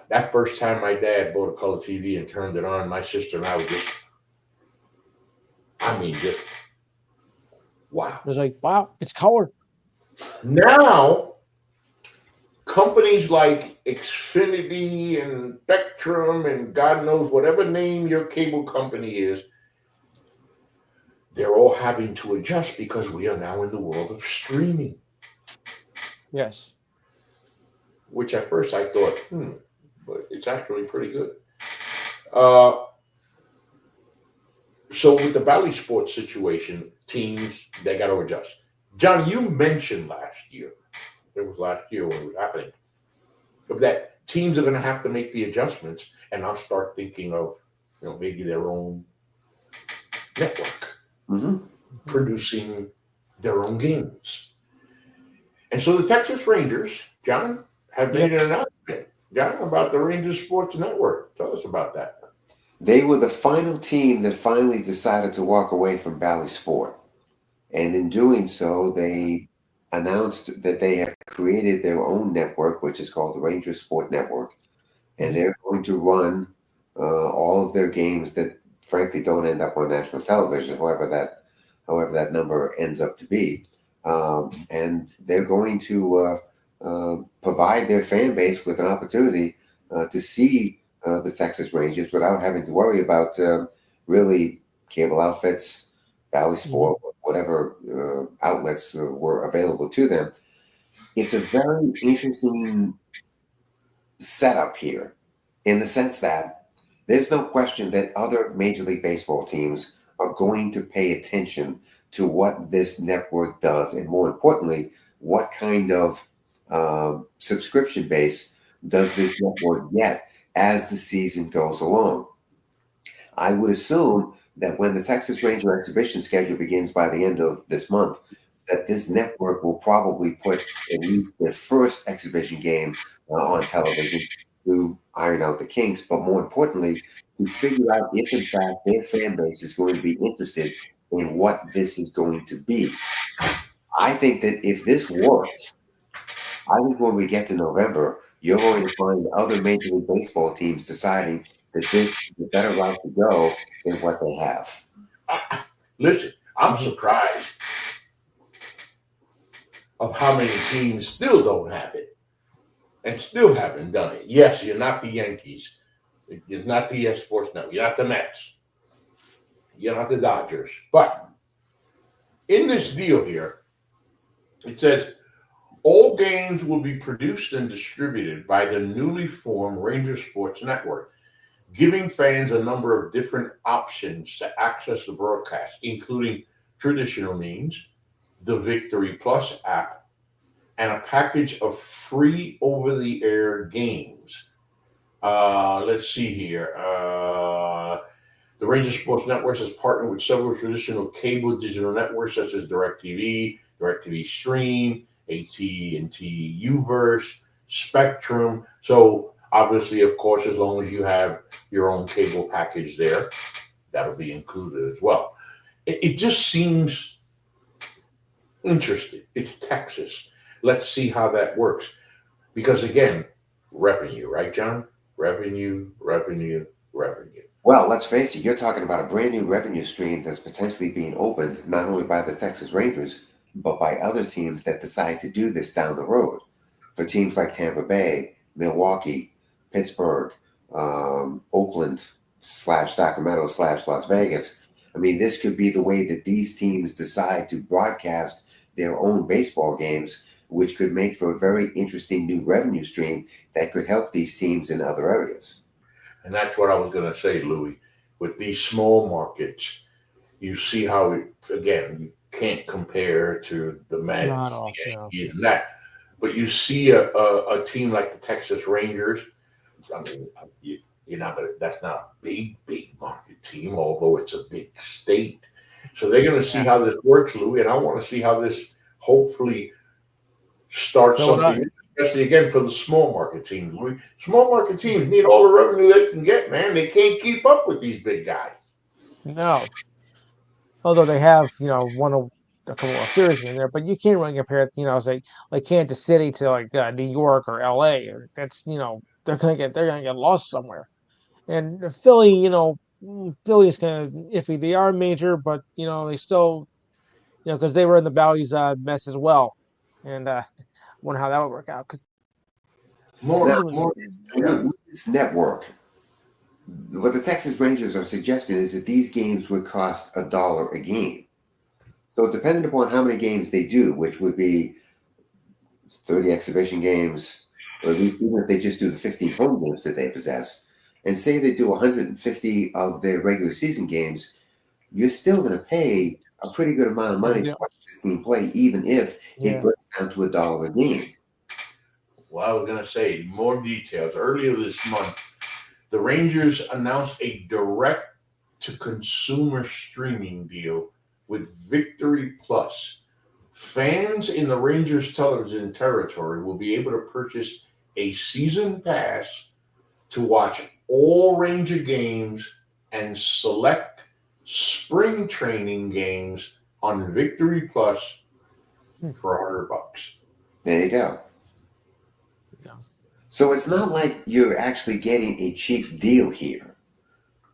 That first time my dad bought a color TV and turned it on, my sister and I were just, I mean, just wow. It was like, wow, it's color. Now, companies like Xfinity and Spectrum and God knows whatever name your cable company is, they're all having to adjust because we are now in the world of streaming. Yes. Which at first I thought, but it's actually pretty good. Uh, so with the Valley Sports situation, teams they got to adjust. John, you mentioned last year. It was last year when it was happening. Of that teams are going to have to make the adjustments, and I'll start thinking of maybe their own network Mm-hmm. producing their own games. And so the Texas Rangers, John, have made Yep. an announcement, John, about the Rangers Sports Network. Tell us about that. They were the final team that finally decided to walk away from Valley Sport. And in doing so, they announced that they have created their own network, which is called the Ranger Sport Network. And they're going to run all of their games that, frankly, don't end up on national television, however that number ends up to be. And they're going to provide their fan base with an opportunity to see the Texas Rangers without having to worry about really cable outfits, Valley Mhm. Sport, whatever outlets were available to them. It's a very interesting setup here in the sense that there's no question that other Major League Baseball teams are going to pay attention to what this network does, and more importantly, what kind of subscription base does this network get as the season goes along. I would assume that when the Texas Ranger exhibition schedule begins by the end of this month, that this network will probably put at least their first exhibition game on television to iron out the kinks, but more importantly, to figure out if, in fact, their fan base is going to be interested in what this is going to be. I think that if this works, I think when we get to November, you're going to find other Major League Baseball teams deciding that this is a better route to go than what they have. Listen, I'm Mhm. surprised of how many teams still don't have it and still haven't done it. Yes, you're not the Yankees. You're not the Sports Network. You're not the Mets. You're not the Dodgers. But in this deal here, it says all games will be produced and distributed by the newly formed Ranger Sports Network, giving fans a number of different options to access the broadcast, including traditional means, the Victory Plus app, and a package of free over the air games. Let's see here. The Ranger Sports Networks has partnered with several traditional cable digital networks such as DirecTV, DirecTV Stream, AT&T Uverse, Spectrum. So obviously, of course, as long as you have your own cable package there, that'll be included as well. It just seems interesting. It's Texas. Let's see how that works. Because again, revenue, right, John? Revenue, revenue, revenue. Well, let's face it, you're talking about a brand new revenue stream that's potentially being opened not only by the Texas Rangers, but by other teams that decide to do this down the road. For teams like Tampa Bay, Milwaukee, Pittsburgh, Oakland slash Sacramento slash Las Vegas. I mean, this could be the way that these teams decide to broadcast their own baseball games, which could make for a very interesting new revenue stream that could help these teams in other areas. And that's what I was going to say, Louis. With these small markets, you see how it, again, you can't compare to the Not Mets, all. the No. Yankees, and that. But you see a team like the Texas Rangers. I mean, you're not gonna. That's not a big market team, although it's a big state. So they're going to see Yeah. how this works, Louis, and I want to see how this hopefully starts So what something, I especially again for the small market teams. Louis. Small market teams need all the revenue they can get, man. They can't keep up with these big guys. no, although they have won a couple of series in there, but you can't really compare it. Say like Kansas City to like New York or L.A. That's they're gonna get lost somewhere. And Philly, Philly is kind of iffy. They are major, but they still, because they were in the Valley's mess as well, and wonder how that would work out. 'Cause Now, Cleveland was, yeah, with this network, what the Texas Rangers are suggesting is that these games would cost $1 a game. So depending upon how many games they do, which would be 30 exhibition games, or at least even if they just do the 15 home games that they possess, and say they do 150 of their regular season games, you're still going to pay a pretty good amount of money to watch this team play, even if it yeah, breaks down to $1 a game. Well, I was going to say more details. Earlier this month, the Rangers announced a direct to consumer streaming deal with Victory Plus. Fans in the Rangers television territory will be able to purchase a season pass to watch all Ranger games and select spring training games on Victory Plus for $100. There you go. yeah. So it's not like you're actually getting a cheap deal here.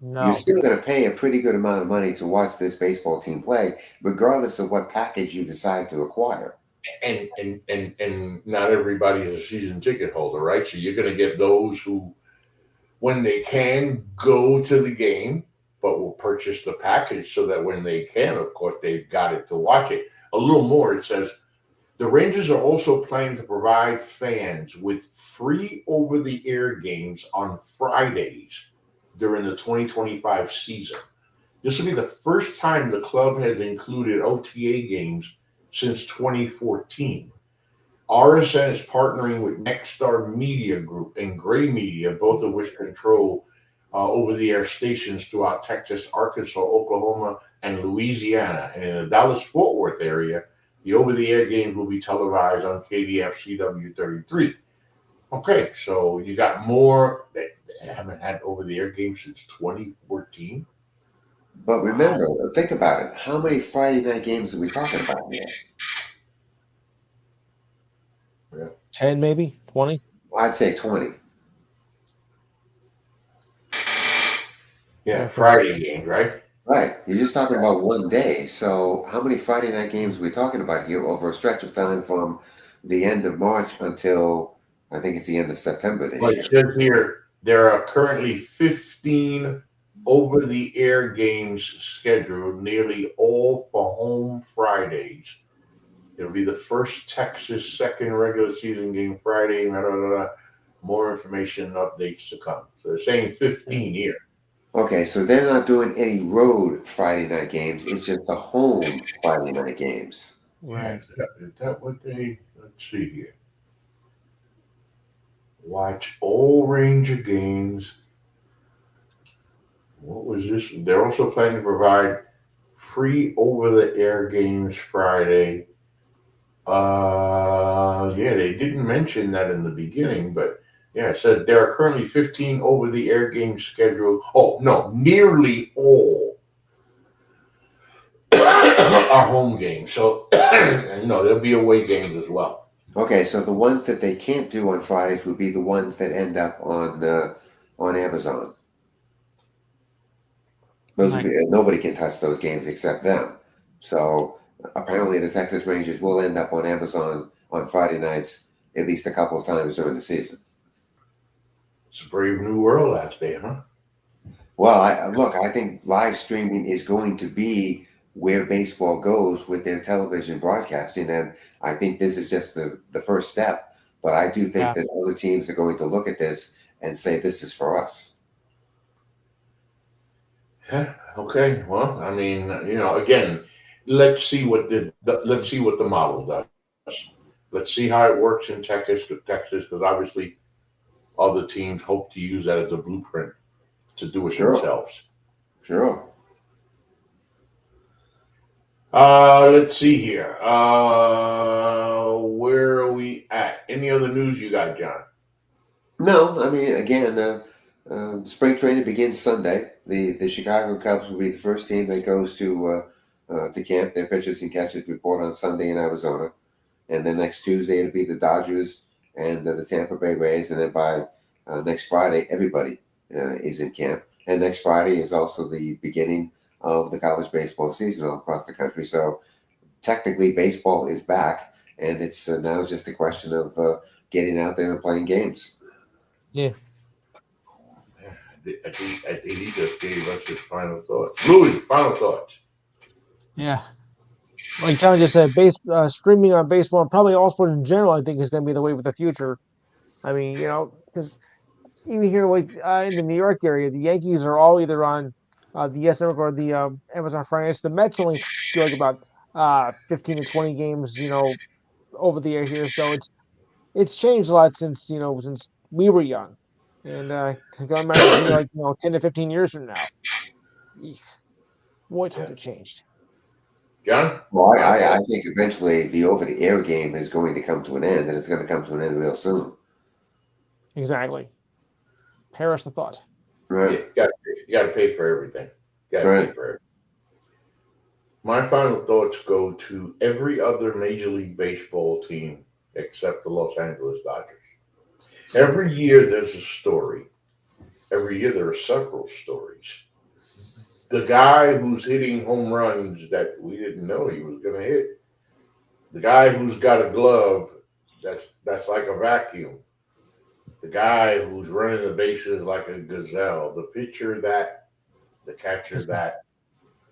You're No, still going to pay a pretty good amount of money to watch this baseball team play, regardless of what package you decide to acquire. And not everybody is a season ticket holder, right? So you're going to get those who, when they can, go to the game, but will purchase the package so that when they can, of course, they've got it to watch it. A little more, it says the Rangers are also planning to provide fans with free over-the-air games on Fridays during the 2025 season. This will be the first time the club has included OTA games since 2014. RSN is partnering with Nexstar Media Group and Gray Media, both of which control over-the-air stations throughout Texas, Arkansas, Oklahoma, and Louisiana. And in the Dallas-Fort Worth area, the over-the-air games will be televised on KDF CW33. Okay, so you got more that haven't had over-the-air games since 2014. But remember, think about it. How many Friday night games are we talking about here? 10 maybe 20. I'd say 20. Yeah, Okay. Friday games, right? Right. You're just talking about one day. So how many Friday night games are we talking about here over a stretch of time from the end of March until I think it's the end of September this Well, year? it says here there are currently 15 over-the-air games scheduled, nearly all for home Fridays. It'll be the first Texas second regular season game Friday. Blah, blah, blah. More information and updates to come. So they're saying 15 here. Okay, so they're not doing any road Friday night games. It's just the home Friday night games. Right. Is that what they? Let's see here. Watch all Ranger games. What was this? They're also planning to provide free over-the-air games Friday. Yeah, they didn't mention that in the beginning, but yeah, it said there are currently 15 over-the-air games scheduled. Oh no, nearly all are home games. So no, there'll be away games as well. Okay, so the ones that they can't do on Fridays would be the ones that end up on Amazon. Those would be, nobody can touch those games except them. So apparently, the Texas Rangers will end up on Amazon on Friday nights at least a couple of times during the season. It's a brave new world out there, huh? Well, I think live streaming is going to be where baseball goes with their television broadcasting, and I think this is just the first step. But I do think that other teams are going to look at this and say this is for us. Yeah, okay. Well, I mean, again, let's see what the model does. Let's see how it works in Texas, because obviously other teams hope to use that as a blueprint to do it themselves. Sure. Let's see here. Where are we at? Any other news you got, John? No, I mean, again, spring training begins Sunday. The Chicago Cubs will be the first team that goes to camp. Their pitchers and catchers report on Sunday in Arizona, and then next Tuesday it'll be the Dodgers and the Tampa Bay Rays, and then by Next Friday, everybody is in camp, and next Friday is also the beginning of the college baseball season all across the country. So technically, baseball is back, and it's now just a question of getting out there and playing games. Yeah. I think he just gave us his final thoughts. Louis, final thoughts. Yeah. Like John just said, streaming on baseball and probably all sports in general, I think is going to be the way with the future. I mean, because even here, like in the New York area, the Yankees are all either on the US Network or the Amazon Prime. It's the Mets only do like about 15 to 20 games, over the air here. So it's changed a lot since we were young, and I can imagine it's gonna be like 10 to 15 years from now. Eek, boy, times Yeah. have changed. John? Well, Final I thoughts? think eventually the over-the-air game is going to come to an end, and it's going to come to an end real soon. Exactly. Perish the thought. Yeah, Right, you got to pay for everything. You got to pay right. for everything. My final thoughts go to every other Major League Baseball team except the Los Angeles Dodgers. Every year there's a story. Every year there are several stories. The guy who's hitting home runs that we didn't know he was going to hit. The guy who's got a glove that's like a vacuum. The guy who's running the bases like a gazelle. The pitcher that, the catcher that,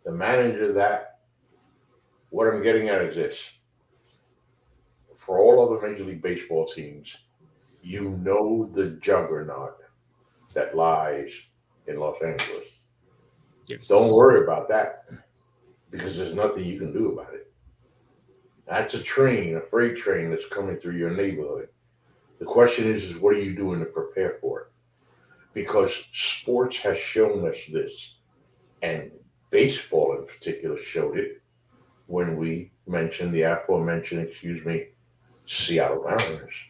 the manager that. What I'm getting at is this: for all other Major League Baseball teams, you know the juggernaut that lies in Los Angeles. Yes. Don't worry about that because there's nothing you can do about it. That's a train, a freight train that's coming through your neighborhood. The question is what are you doing to prepare for it? Because sports has shown us this, and baseball in particular showed it when we mentioned the aforementioned, Seattle Mariners.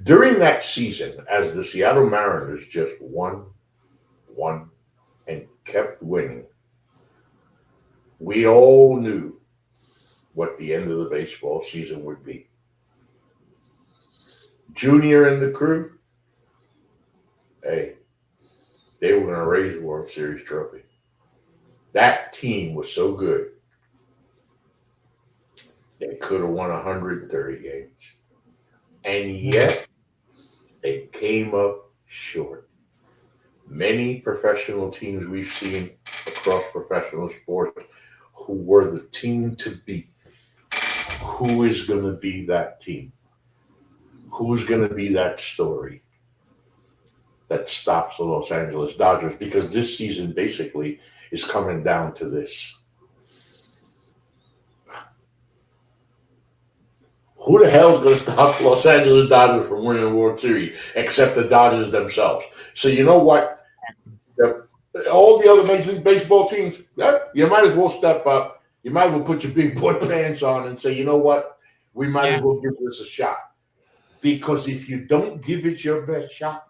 During that season, as the Seattle Mariners just won, and kept winning, we all knew what the end of the baseball season would be. Junior and the crew, hey, they were going to raise the World Series trophy. That team was so good, they could have won 130 games. And yet, they came up short. Many professional teams we've seen across professional sports who were the team to beat. Who is going to be that team? Who's going to be that story that stops the Los Angeles Dodgers? Because this season basically is coming down to this. Who the hell is going to stop the Los Angeles Dodgers from winning the World Series except the Dodgers themselves? So you know what? All the other Major League Baseball teams, you might as well step up. You might as well put your big boy pants on and say, you know what? We might as well give this a shot. Because if you don't give it your best shot,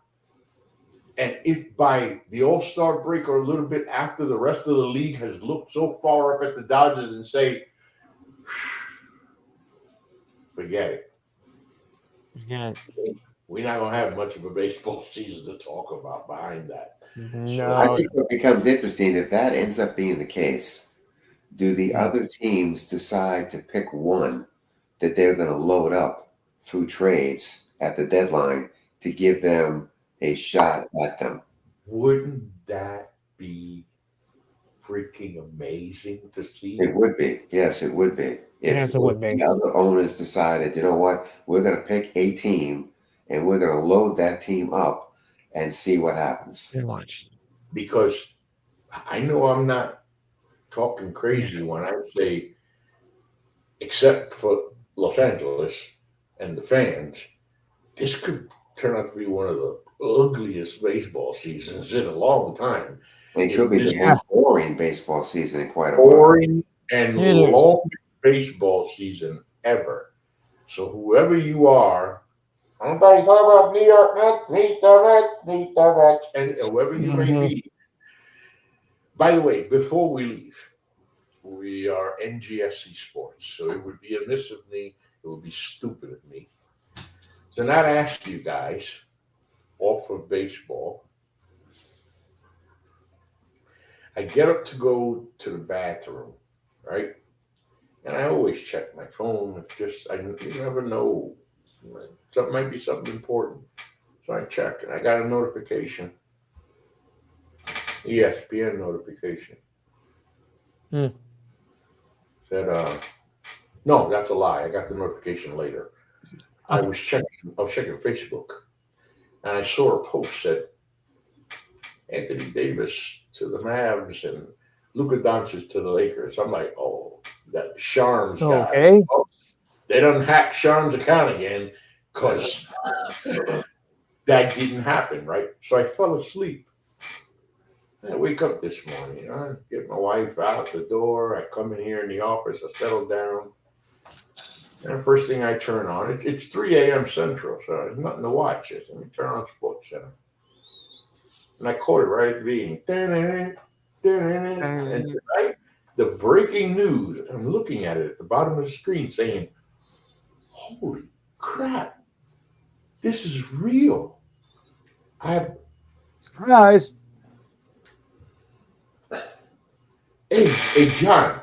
and if by the All-Star break or a little bit after the rest of the league has looked so far up at the Dodgers and say, forget it. Yeah. We're not going to have much of a baseball season to talk about behind that. So I No. think what becomes interesting, if that ends up being the case, do the other teams decide to pick one that they're going to load up through trades at the deadline to give them a shot at them? wouldn't that be freaking amazing to see? It would be. Yes, it would be. Yes, it If would be. the other owners decided, you know what, we're going to pick a team and we're going to load that team up and see what happens. Pretty much. Because I know I'm not talking crazy when I say, except for Los Angeles and the fans, this could turn out to be one of the ugliest baseball seasons in a long time. It could If be this the most boring baseball season in quite a while. boring and It is. longest baseball season ever. So whoever you are, I'm talking about New York Mets, meet the Mets, and whoever you may Mhm. be. By the way, before we leave, we are NGSC Sports, so it would be amiss of me, it would be stupid of me to not ask you guys off of baseball. I get up to go to the bathroom, right? And I always check my phone. It's just you never know. Something might be something important. So I check, and I got a notification, ESPN notification. Hmm. Said, no, that's a lie. I got the notification later. I was checking Facebook, and I saw a post that Anthony Davis to the Mavs and Luka Doncic to the Lakers. I'm like, oh, that Sharms guy. Okay. Oh, they done hacked Sharms' account again because that didn't happen, right? So I fell asleep. I wake up this morning, I get my wife out the door. I come in here in the office. I settle down. And the first thing I turn on, it's 3 a.m. Central, so there's nothing to watch. Let me turn on Sports Center. And I caught it right at the beginning. And right, the breaking news, I'm looking at it at the bottom of the screen saying, holy crap, this is real. Surprise. Hey, John,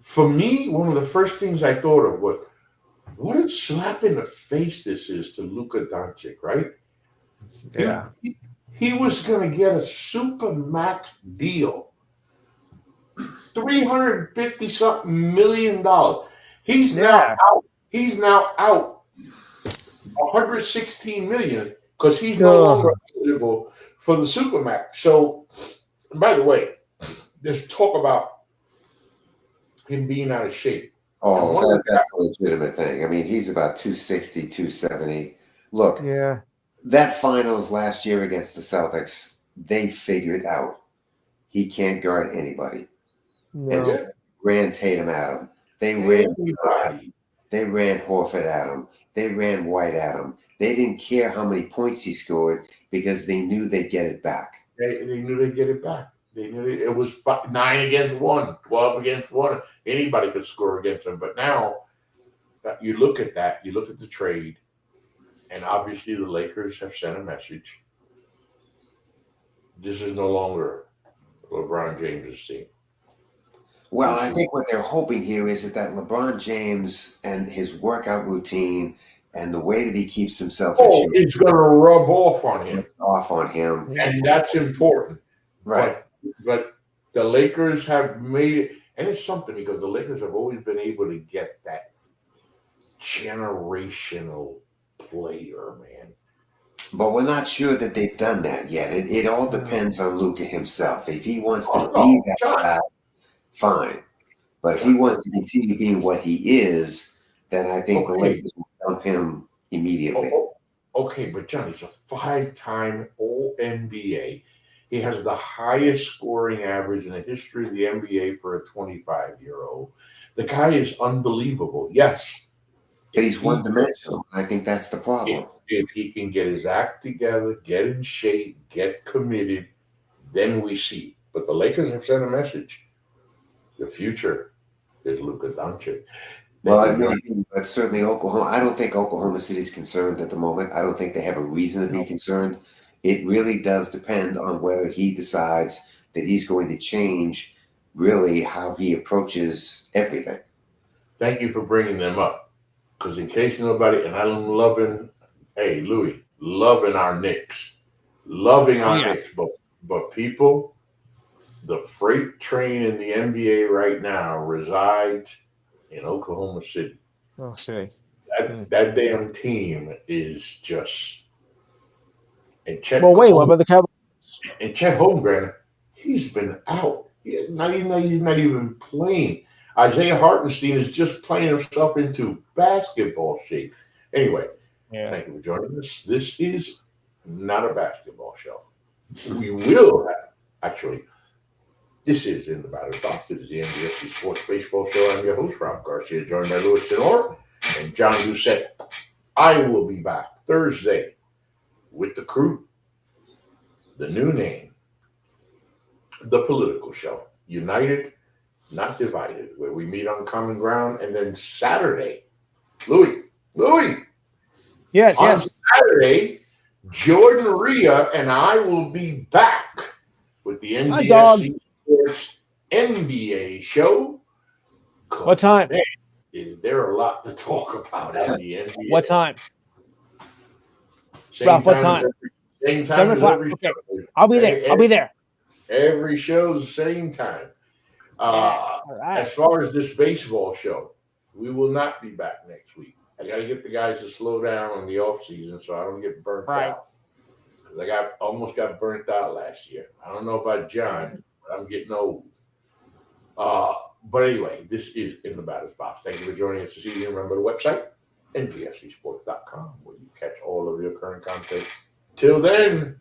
for me, one of the first things I thought of was, what a slap in the face this is to Luka Doncic, right? Yeah. He was going to get a super max deal, $350-something million. He's now out. He's now out 116 million because he's no longer eligible for the supermax. So, by the way, there's talk about him being out of shape. Oh, that's a legitimate thing. I mean, he's about 260, 270. Look, that finals last year against the Celtics, they figured out he can't guard anybody. No. And so ran Tatum at him. They ran Horford at him. They ran White at him. They didn't care how many points he scored because they knew they'd get it back. They knew they'd get it back. They knew it was 9 against 1, 12 against 1. Anybody could score against them. But now you look at that, you look at the trade, and obviously the Lakers have sent a message. This is no longer LeBron James' team. Well, I think what they're hoping here is that LeBron James and his workout routine and the way that he keeps himself in shape, it's going to rub off on him. And that's important. Right. But the Lakers have made it, and it's something because the Lakers have always been able to get that generational player, man. But we're not sure that they've done that yet. It all depends on Luka himself. If he wants to be that guy, fine. But if he wants to continue being what he is, then I think the Lakers will dump him immediately. Okay, but John, he's a 5-time All-NBA. He has the highest scoring average in the history of the NBA for a 25-year-old. The guy is unbelievable. Yes. But he's one-dimensional. I think that's the problem. If he can get his act together, get in shape, get committed, then we see. But the Lakers have sent a message. The future is Luka Doncic. Well, but certainly Oklahoma. I don't think Oklahoma City's concerned at the moment. I don't think they have a reason to be concerned. It really does depend on whether he decides that he's going to change really how he approaches everything. Thank you for bringing them up. Because in case nobody, and I'm loving, hey, Louis, loving our Knicks. Loving our Knicks. But people, the freight train in the NBA right now resides in Oklahoma City. Okay. That damn team is just. And Chet what about the Cowboys? And Chet Holmgren, he's been out. He's not even playing. Isaiah Hartenstein is just playing himself into basketball shape. Anyway, thank you for joining us. This is not a basketball show. We will have, actually, this is In the Batter's Box. It is the NBC Sports Baseball Show. I'm your host, Rob Garcia, joined by Louis Tenor and John Doucette. I will be back Thursday with the crew. The new name, The Political Show. United, not divided, where we meet on common ground. And then Saturday, Louis. Yes. Saturday, Jordan Rhea and I will be back with the Hi, dog. NGSC Sports NBA show. What time? Man, is there a lot to talk about in the NBA? What time? Same Ralph, what time as time? same 7 time as o'clock. every Okay. show. I'll be there. I'll be there. Every show's the same time. Yeah. All right. As far as this baseball show, we will not be back next week. I got to get the guys to slow down on the off season so I don't get burnt Right. out. Because I almost got burnt out last year. I don't know about John, but I'm getting old. But anyway, this is In the Batter's Box. Thank you for joining us this evening. Remember the website, ngscsports.com, where you catch all of your current content. Till then,